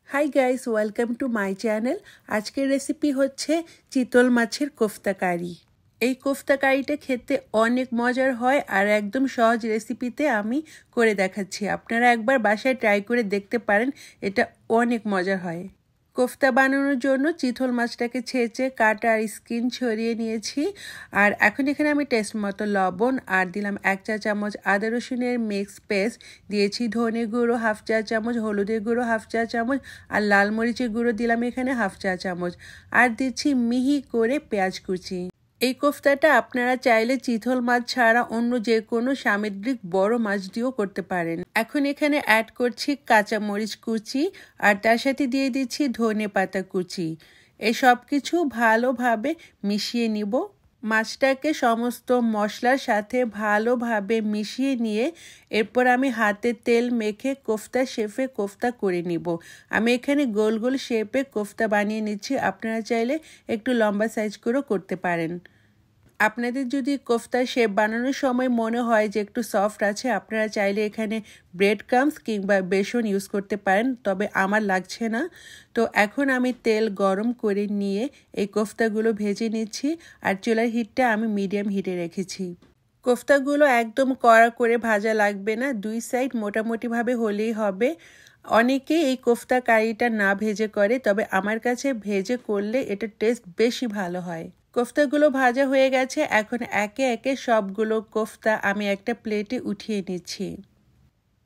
Hi guys, welcome to my channel. আজকের recipe হচ্ছে চিতল মাছের কোফতা কারি। এই কোফতা কারিটা খেতে অনেক মজার হয় আর একদম সহজ রেসিপিতে আমি করে দেখাচ্ছি। আপনারা একবার বাসায় ট্রাই করে দেখতে পারেন, এটা অনেক মজার হয়। কোফতা বানানোর জন্য চিতল মাছটাকে ছেঁচে কাটা আর স্কিন ছড়িয়ে নিয়েছি। আর এখন এখানে আমি টেস্ট মতো লবণ আর দিলাম 1 চা চামচ আদা রসুনের মিক্স পেস্ট, দিয়েছি ধনে গুঁড়ো 1/2 চা চামচ, হলুদের গুঁড়ো 1/2 চা চামচ আর লাল মরিচের গুঁড়ো দিলাম এখানে 1/2 চা চামচ, আর দিচ্ছি মিহি করে পেঁয়াজ কুচি। এই কোফতাটা আপনারা চাইলে চিতল মাছ ছাড়া অন্য যে কোনো সামুদ্রিক বড় মাছ দিয়েও করতে পারেন। এখন এখানে অ্যাড করছি কাঁচা মরিচ কুচি আর তার সাথে দিয়ে দিচ্ছি ধনে পাতা কুচি। এই সব কিছু ভালোভাবে মিশিয়ে নিব। মাছটাকে সমস্ত মশলার সাথে ভালোভাবে মিশিয়ে নিয়ে এরপর আমি হাতে তেল মেখে কোফতা শেপে কোফতা করে নিব। আমি এখানে গোল গোল শেপে কোফতা বানিয়ে নিচ্ছি, আপনারা চাইলে একটু লম্বা সাইজ করেও করতে পারেন। আপনাদের যদি কোফতার শেপ বানানোর সময় মনে হয় যে একটু সফট আছে, আপনারা চাইলে এখানে ব্রেড ক্রাম্বস কিংবা বেসন ইউজ করতে পারেন, তবে আমার লাগছে না। তো এখন আমি তেল গরম করে নিয়ে এই কোফতাগুলো ভেজে নিচ্ছি আর চুলার হিটটা আমি মিডিয়াম হিটে রেখেছি। কোফতাগুলো একদম কড়া করে ভাজা লাগবে না, 2 সাইড মোটামুটিভাবে হলেই হবে। অনেকেই এই কোফতা কারিটা না ভেজে করে, তবে আমার কাছে ভেজে করলে এটা টেস্ট বেশি ভালো হয়। কোফতাগুলো ভাজা হয়ে গেছে, এখন একে একে সবগুলো কোফতা আমি একটা প্লেটে উঠিয়ে নিচ্ছি।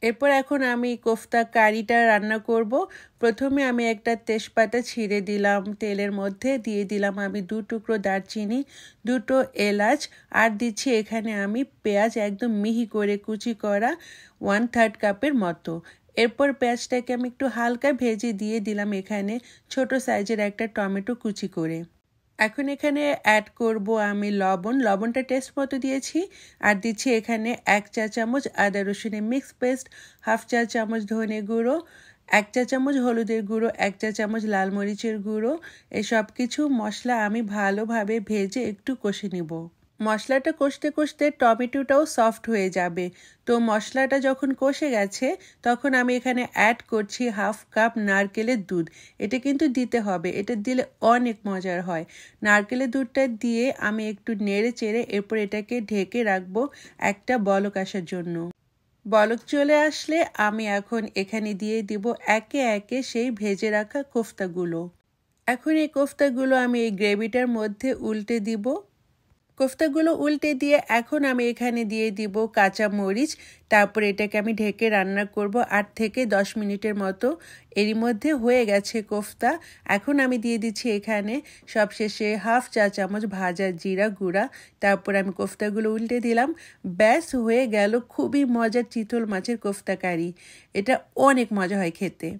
এরপর এখন আমি কোফতা কারিটা রান্না করব। প্রথমে আমি একটা তেজপাতা ছিঁড়ে দিলাম তেলের মধ্যে, দিয়ে দিলাম আমি 2 টুকরো দারচিনি, 2টো এলাচ, আর দিচ্ছি এখানে আমি পেঁয়াজ একদম মিহি করে কুচি করা 1/3 কাপের মতো। এরপর পেঁয়াজটাকে আমি একটু হালকা ভেজে দিয়ে দিলাম এখানে ছোট সাইজের একটা টমেটো কুচি করে। এখন এখানে অ্যাড করব আমি লবণটা টেস্ট মতো দিয়েছি, আর দিচ্ছি এখানে 1 চা চামচ আদা রসুনের মিক্স পেস্ট, 1/2 চা চামচ ধনে গুঁড়ো, 1 চা চামচ হলুদের গুঁড়ো, 1 চা চামচ লাল মরিচের গুঁড়ো। এই সব কিছু মশলা আমি ভালোভাবে ভেজে একটু কষে নিব। মশলাটা কষতে কষতে টমেটোটাও সফট হয়ে যাবে। তো মশলাটা যখন কষে গেছে তখন আমি এখানে অ্যাড করছি 1/2 কাপ নারকেলের দুধ। এটা কিন্তু দিতে হবে, এটা দিলে অনেক মজার হয়। নারকেলের দুধটা দিয়ে আমি একটু নেড়ে চেড়ে এরপর এটাকে ঢেকে রাখবো একটা বলক আসার জন্য। বলক চলে আসলে আমি এখন এখানে দিয়ে দিব একে একে সেই ভেজে রাখা কোফতাগুলো। এখন এই কোফতাগুলো আমি এই গ্রেভিটার মধ্যে উল্টে দিব। কোফতাগুলো উল্টে দিয়ে এখন আমি এখানে দিয়ে দিব কাঁচা মরিচ, তারপর এটাকে আমি ঢেকে রান্না করব 8 থেকে 10 মিনিটের মতো। এরই মধ্যে হয়ে গেছে কোফতা। এখন আমি দিয়ে দিচ্ছি এখানে সবশেষে 1/2 চা চামচ ভাজা জিরা গুঁড়া, তারপর আমি কোফতাগুলো উল্টে দিলাম। ব্যাস হয়ে গেল খুবই মজার চিতল মাছের কোফতা কারি। এটা অনেক মজা হয় খেতে।